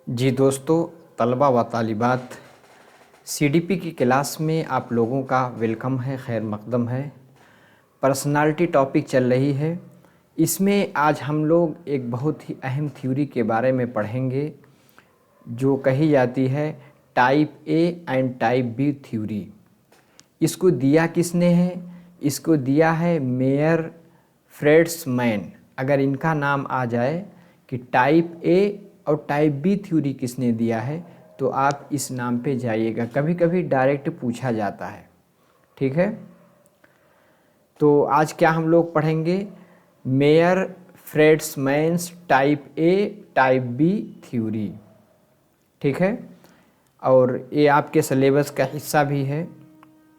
जी दोस्तों, तलबा व तालिबात, सीडीपी की क्लास में आप लोगों का वेलकम है, खैर मकदम है। पर्सनालिटी टॉपिक चल रही है। इसमें आज हम लोग एक बहुत ही अहम थ्योरी के बारे में पढ़ेंगे जो कही जाती है type A and type B theory. इसको दिया किसने है? इसको दिया है मेयर फ्रेड्समैन। अगर इनका नाम आ जाए कि टाइप ए और टाइप बी थ्योरी किसने दिया है तो आप इस नाम पे जाइएगा। कभी कभी डायरेक्ट पूछा जाता है, ठीक है। तो आज क्या हम लोग पढ़ेंगे? Meyer Friedman's type A type B theory, ठीक है। और ये आपके सिलेबस का हिस्सा भी है।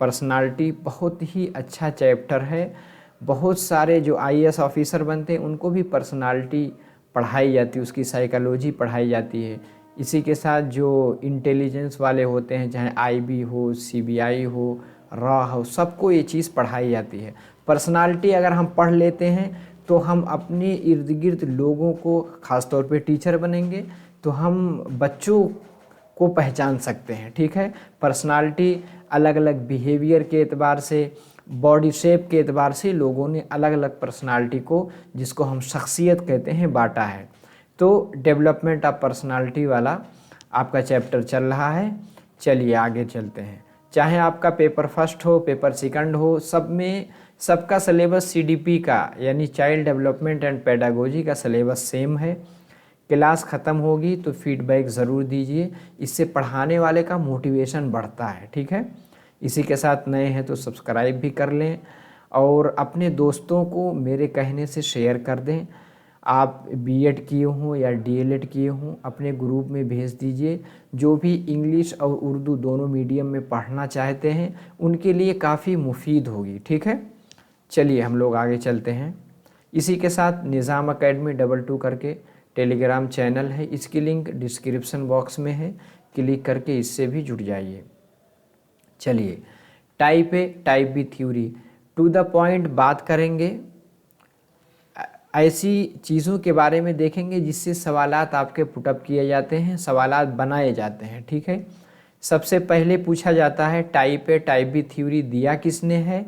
पर्सनालिटी बहुत ही अच्छा चैप्टर है। बहुत सारे जो आईएएस ऑफिसर बनते हैं उनको भी पर्सनालिटी पढ़ाई जाती है, उसकी साइकोलॉजी पढ़ाई जाती है। इसी के साथ जो इंटेलिजेंस वाले होते हैं, चाहे आईबी हो, सीबीआई हो, रॉ हो, सबको ये चीज़ पढ़ाई जाती है। पर्सनालिटी अगर हम पढ़ लेते हैं तो हम अपने इर्द गिर्द लोगों को, ख़ासतौर पे टीचर बनेंगे तो हम बच्चों को पहचान सकते हैं, ठीक है। पर्सनालिटी अलग अलग बिहेवियर के एतबार से, बॉडी शेप के एतबार से लोगों ने अलग अलग पर्सनालिटी को, जिसको हम शख्सियत कहते हैं, बांटा है। तो डेवलपमेंट ऑफ पर्सनालिटी वाला आपका चैप्टर चल रहा है। चलिए आगे चलते हैं। चाहे आपका पेपर फर्स्ट हो, पेपर सेकंड हो, सब में सबका सिलेबस सीडीपी का यानी चाइल्ड डेवलपमेंट एंड पेडागोजी का सिलेबस सेम है। क्लास ख़त्म होगी तो फीडबैक ज़रूर दीजिए, इससे पढ़ाने वाले का मोटिवेशन बढ़ता है, ठीक है। इसी के साथ नए हैं तो सब्सक्राइब भी कर लें और अपने दोस्तों को मेरे कहने से शेयर कर दें। आप बीएड किए हों या डीएलएड किए हों, अपने ग्रुप में भेज दीजिए। जो भी इंग्लिश और उर्दू दोनों मीडियम में पढ़ना चाहते हैं उनके लिए काफ़ी मुफीद होगी, ठीक है। चलिए हम लोग आगे चलते हैं। इसी के साथ निज़ाम अकेडमी 22 करके टेलीग्राम चैनल है, इसकी लिंक डिस्क्रिप्शन बॉक्स में है, क्लिक करके इससे भी जुड़ जाइए। चलिए type A type B theory, to the point बात करेंगे। ऐसी चीज़ों के बारे में देखेंगे जिससे सवालात आपके पुटअप किए जाते हैं, सवालात बनाए जाते हैं, ठीक है। सबसे पहले पूछा जाता है type A type B theory दिया किसने है?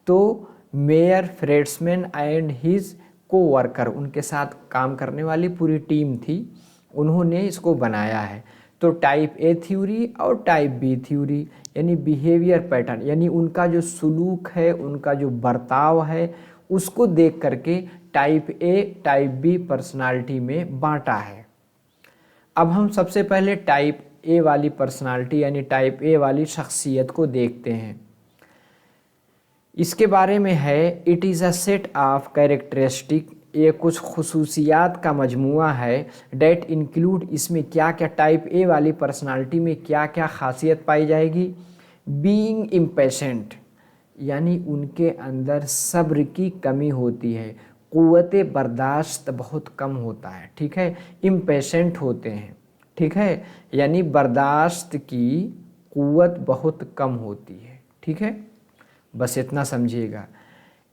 तो Meyer Friedman and his coworker, उनके साथ काम करने वाली पूरी टीम थी, उन्होंने इसको बनाया है। तो टाइप ए थ्योरी और टाइप बी थ्योरी यानी बिहेवियर पैटर्न, यानी उनका जो सुलूक है, उनका जो बर्ताव है, उसको देख करके type A type B personality में बांटा है। अब हम सबसे पहले टाइप ए वाली पर्सनालिटी यानी टाइप ए वाली शख्सियत को देखते हैं। इसके बारे में है, it is a set of characteristic, ये कुछ खुसूसियात का मजमुआ है। डेट इंक्लूड, इसमें क्या क्या, टाइप ए वाली पर्सनालिटी में क्या क्या खासियत पाई जाएगी? बीइंग इम्पेशेंट, यानी उनके अंदर सब्र की कमी होती है, क़ुव्वत बर्दाश्त बहुत कम होता है, ठीक है। इम्पेशेंट होते हैं, ठीक है, यानी बर्दाश्त की क़ुव्वत बहुत कम होती है, ठीक है। बस इतना समझिएगा।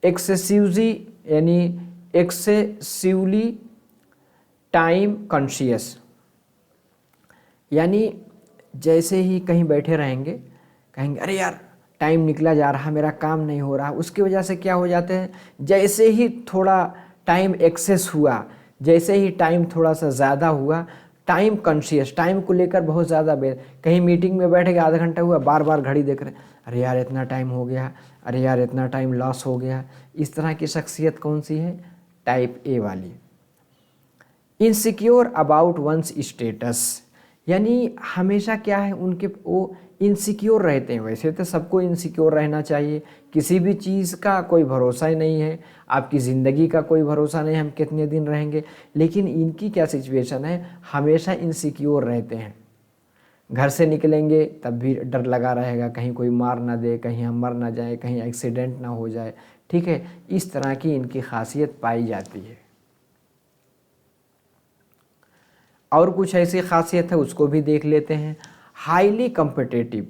एक्सेसिवली यानी एक्सेसिवली टाइम कॉन्शियस, यानी जैसे ही कहीं बैठे रहेंगे कहेंगे अरे यार टाइम निकला जा रहा, मेरा काम नहीं हो रहा, उसकी वजह से क्या हो जाते हैं, जैसे ही थोड़ा टाइम एक्सेस हुआ, जैसे ही टाइम थोड़ा सा ज़्यादा हुआ, टाइम कॉन्शियस, टाइम को लेकर बहुत ज़्यादा कहीं मीटिंग में बैठे आधा घंटा हुआ, बार बार घड़ी देख रहे, अरे यार इतना टाइम हो गया, अरे यार इतना टाइम लॉस हो गया। इस तरह की शख्सियत कौन सी है? टाइप ए वाली। इनसिक्योर अबाउट वंस स्टेटस, यानी हमेशा क्या है उनके, वो इनसिक्योर रहते हैं। वैसे तो सबको इनसिक्योर रहना चाहिए, किसी भी चीज़ का कोई भरोसा ही नहीं है, आपकी ज़िंदगी का कोई भरोसा नहीं, हम कितने दिन रहेंगे। लेकिन इनकी क्या सिचुएशन है, हमेशा इनसिक्योर रहते हैं। घर से निकलेंगे तब भी डर लगा रहेगा, कहीं कोई मार ना दे, कहीं हम मर ना जाए, कहीं एक्सीडेंट ना हो जाए, ठीक है। इस तरह की इनकी खासियत पाई जाती है। और कुछ ऐसी खासियत है उसको भी देख लेते हैं। हाईली कम्पिटिटिव,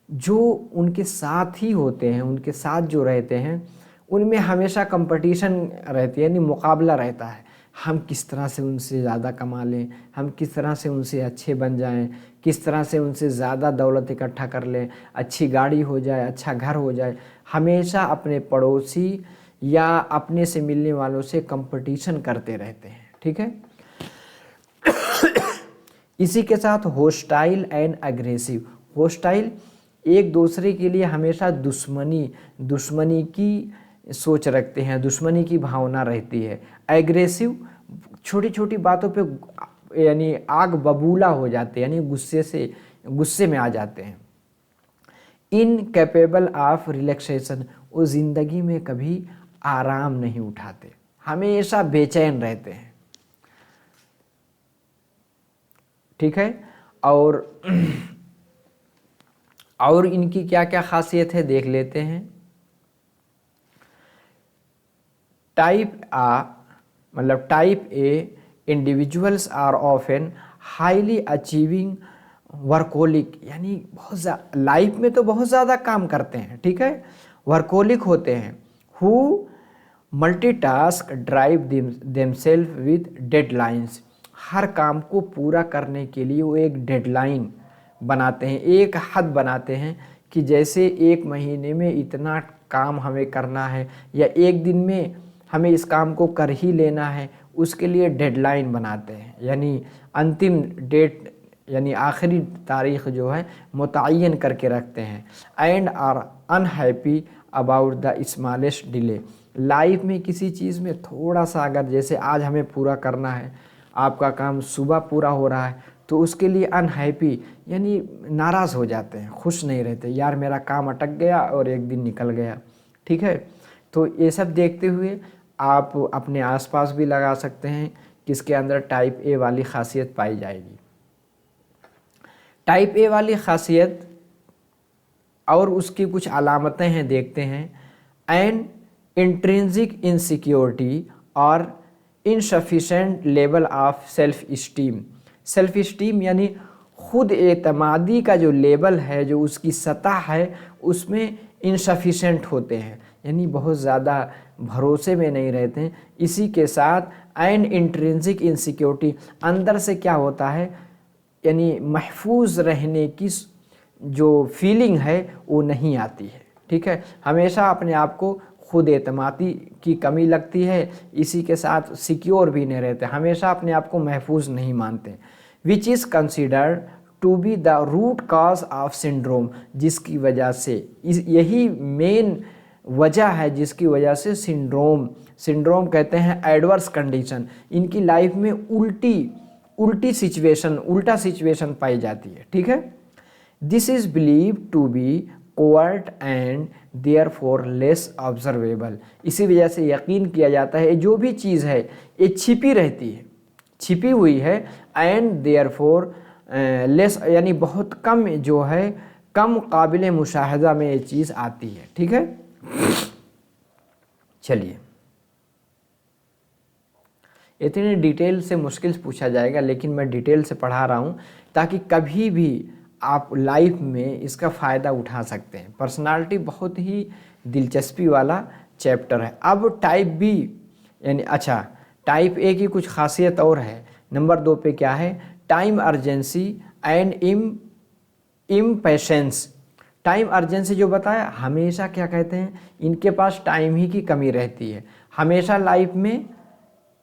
जो उनके साथ ही होते हैं, उनके साथ जो रहते हैं उनमें हमेशा कंपटीशन रहती है, यानी मुकाबला रहता है। हम किस तरह से उनसे ज़्यादा कमा लें, हम किस तरह से उनसे अच्छे बन जाएं, किस तरह से उनसे ज़्यादा दौलत इकट्ठा कर लें, अच्छी गाड़ी हो जाए, अच्छा घर हो जाए। हमेशा अपने पड़ोसी या अपने से मिलने वालों से कंपटीशन करते रहते हैं, ठीक है। इसी के साथ होस्टाइल एंड एग्रेसिव। होस्टाइल एक दूसरे के लिए हमेशा दुश्मनी की सोच रखते हैं, दुश्मनी की भावना रहती है। एग्रेसिव छोटी छोटी बातों पे यानी आग बबूला हो जाते हैं, यानी गुस्से में आ जाते हैं। इनकैपेबल ऑफ रिलैक्सेशन, वो ज़िंदगी में कभी आराम नहीं उठाते, हमेशा बेचैन रहते हैं, ठीक है। और इनकी क्या क्या खासियत है देख लेते हैं। Type A individuals are often highly achieving workaholic, यानी बहुत लाइफ में तो बहुत ज़्यादा काम करते हैं, ठीक है, वर्कोलिक होते हैं। Who multitask drive themselves with deadlines, हर काम को पूरा करने के लिए वो एक डेडलाइन बनाते हैं, एक हद बनाते हैं कि जैसे एक महीने में इतना काम हमें करना है या एक दिन में हमें इस काम को कर ही लेना है, उसके लिए डेडलाइन बनाते हैं, यानी अंतिम डेट यानी आखिरी तारीख जो है मुतय्यन करके रखते हैं। And are unhappy about the smallest delay, life में किसी चीज़ में थोड़ा सा अगर जैसे आज हमें पूरा करना है, आपका काम सुबह पूरा हो रहा है तो उसके लिए अनहैप्पी यानी नाराज़ हो जाते हैं, खुश नहीं रहते, यार मेरा काम अटक गया और एक दिन निकल गया, ठीक है। तो ये सब देखते हुए आप अपने आसपास भी लगा सकते हैं कि इसके अंदर टाइप ए वाली खासियत पाई जाएगी। टाइप ए वाली खासियत और उसकी कुछ अलामतें हैं, देखते हैं। एंड इंट्रिंसिक इनसिक्योरिटी और insufficient level of self esteem, self esteem यानी खुद एतमादी का जो लेवल है, जो उसकी सतह है, उसमें इनसफिशेंट होते हैं, यानी बहुत ज़्यादा भरोसे में नहीं रहते हैं। इसी के साथ एंड इंट्रिंसिक इनसिक्योरिटी, अंदर से क्या होता है यानी महफूज रहने की जो फीलिंग है वो नहीं आती है, ठीक है। हमेशा अपने आप को खुद एतमादी की कमी लगती है, इसी के साथ सिक्योर भी नहीं रहते, हमेशा अपने आप को महफूज नहीं मानते। Which is considered to be the root cause of syndrome, जिसकी वजह से यही मेन वजह है जिसकी वजह से सिंड्रोम कहते हैं एडवर्स कंडीशन, इनकी लाइफ में उल्टा सिचुएशन पाई जाती है, ठीक है। This is believe to be covert and therefore less observable, इसी वजह से यकीन किया जाता है जो भी चीज़ है ये छिपी रहती है, छिपी हुई है। एंड देयरफॉर लेस यानी बहुत कम जो है, कम काबिल मुशाहदा में ये चीज़ आती है, ठीक है। चलिए, इतनी डिटेल से मुश्किल पूछा जाएगा, लेकिन मैं डिटेल से पढ़ा रहा हूँ ताकि कभी भी आप लाइफ में इसका फ़ायदा उठा सकते हैं। पर्सनालिटी बहुत ही दिलचस्पी वाला चैप्टर है। अब टाइप बी यानी अच्छा, टाइप ए की कुछ खासियत और है। नंबर 2 पे क्या है, time urgency and impatience. Time urgency जो बताया, हमेशा क्या कहते हैं, इनके पास टाइम ही की कमी रहती है, हमेशा लाइफ में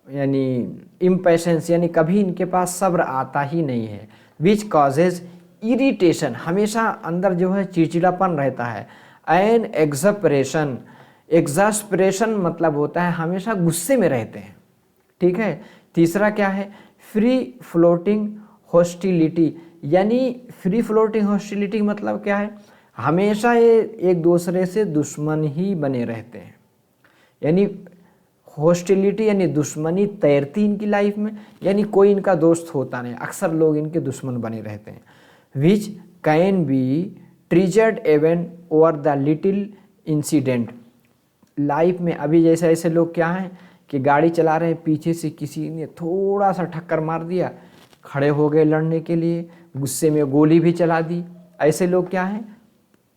यानी इम्पेशेंस यानी कभी इनके पास सब्र आता ही नहीं है। विच कॉजेज इरिटेशन, हमेशा अंदर जो है चिड़चिड़ापन रहता है। एंड एग्जास्परेशन मतलब होता है हमेशा गुस्से में रहते हैं, ठीक है। तीसरा क्या है, फ्री फ्लोटिंग हॉस्टिलिटी, यानी फ्री फ्लोटिंग हॉस्टिलिटी मतलब क्या है, हमेशा ये एक दूसरे से दुश्मन ही बने रहते हैं, यानी हॉस्टिलिटी यानी दुश्मनी तैरती इनकी लाइफ में, यानी कोई इनका दोस्त होता नहीं, अक्सर लोग इनके दुश्मन बने रहते हैं। Which can be triggered even over the little incident, life में अभी जैसे ऐसे लोग क्या हैं कि गाड़ी चला रहे हैं, पीछे से किसी ने थोड़ा सा टक्कर मार दिया, खड़े हो गए लड़ने के लिए, गुस्से में गोली भी चला दी, ऐसे लोग क्या हैं,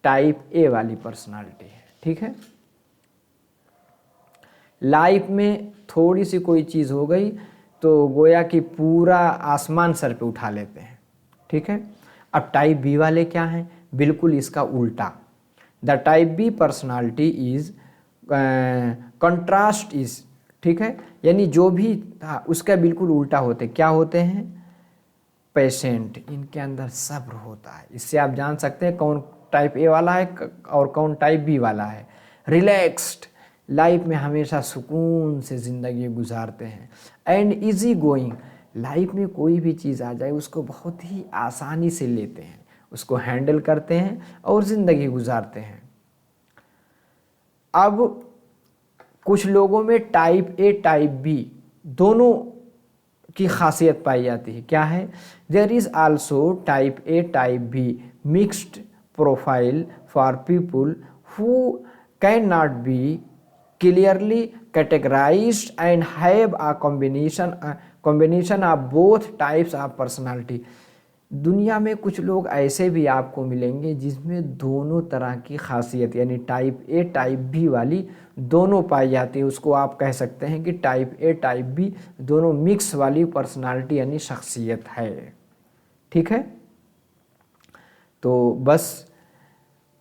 टाइप ए वाली पर्सनालिटी है, ठीक है। लाइफ में थोड़ी सी कोई चीज़ हो गई तो गोया कि पूरा आसमान सर पे उठा लेते हैं, ठीक है। अब टाइप बी वाले क्या हैं, बिल्कुल इसका उल्टा। The type B personality is contrast is, ठीक है, यानी जो भी था उसका बिल्कुल उल्टा होते। क्या होते हैं, पेशेंट, इनके अंदर सब्र होता है। इससे आप जान सकते हैं कौन टाइप ए वाला है और कौन टाइप बी वाला है। रिलैक्स्ड, लाइफ में हमेशा सुकून से ज़िंदगी गुजारते हैं। एंड इजी गोइंग, लाइफ में कोई भी चीज़ आ जाए उसको बहुत ही आसानी से लेते हैं, उसको हैंडल करते हैं और ज़िंदगी गुजारते हैं। अब कुछ लोगों में टाइप ए टाइप बी दोनों की खासियत पाई जाती है। क्या है, there is also type A type B mixed profile for people who can not be clearly categorized and have a combination of both types of personality। दुनिया में कुछ लोग ऐसे भी आपको मिलेंगे जिसमें दोनों तरह की खासियत यानी टाइप ए टाइप बी वाली दोनों पाई जाती है। उसको आप कह सकते हैं कि टाइप ए टाइप बी दोनों मिक्स वाली पर्सनालिटी यानी शख्सियत है, ठीक है। तो बस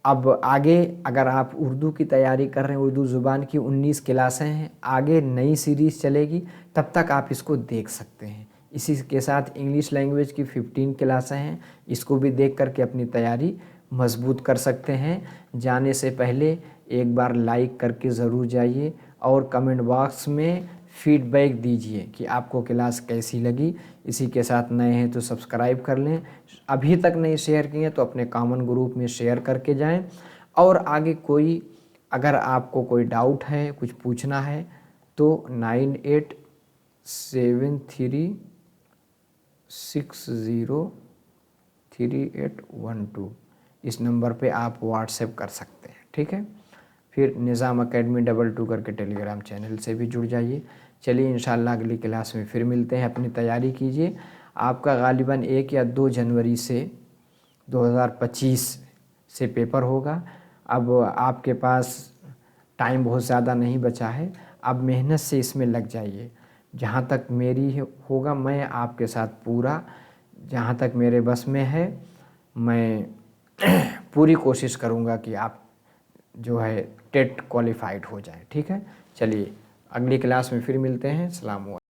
अब आगे अगर आप उर्दू की तैयारी कर रहे हैं, उर्दू ज़ुबान की 19 क्लासें हैं, आगे नई सीरीज़ चलेगी, तब तक आप इसको देख सकते हैं। इसी के साथ इंग्लिश लैंग्वेज की 15 क्लासें हैं, इसको भी देख करके अपनी तैयारी मजबूत कर सकते हैं। जाने से पहले एक बार लाइक करके ज़रूर जाइए और कमेंट बॉक्स में फीडबैक दीजिए कि आपको क्लास कैसी लगी। इसी के साथ नए हैं तो सब्सक्राइब कर लें, अभी तक नहीं शेयर किए तो अपने कॉमन ग्रुप में शेयर करके जाएं। और आगे कोई अगर आपको कोई डाउट है, कुछ पूछना है तो 9873603812 इस नंबर पे आप व्हाट्सएप कर सकते हैं, ठीक है। फिर निज़ाम अकेडमी 22 करके टेलीग्राम चैनल से भी जुड़ जाइए। चलिए इंशाल्लाह अगली क्लास में फिर मिलते हैं। अपनी तैयारी कीजिए। आपका गालिबन 1 या 2 जनवरी से 2025 से पेपर होगा। अब आपके पास टाइम बहुत ज़्यादा नहीं बचा है, अब मेहनत से इसमें लग जाइए। जहाँ तक मेरी होगा मैं आपके साथ पूरा, जहाँ तक मेरे बस में है मैं पूरी कोशिश करूँगा कि आप जो है टेट क्वालिफाइड हो जाए, ठीक है। चलिए अगली क्लास में फिर मिलते हैं। अस्सलाम वालेकुम।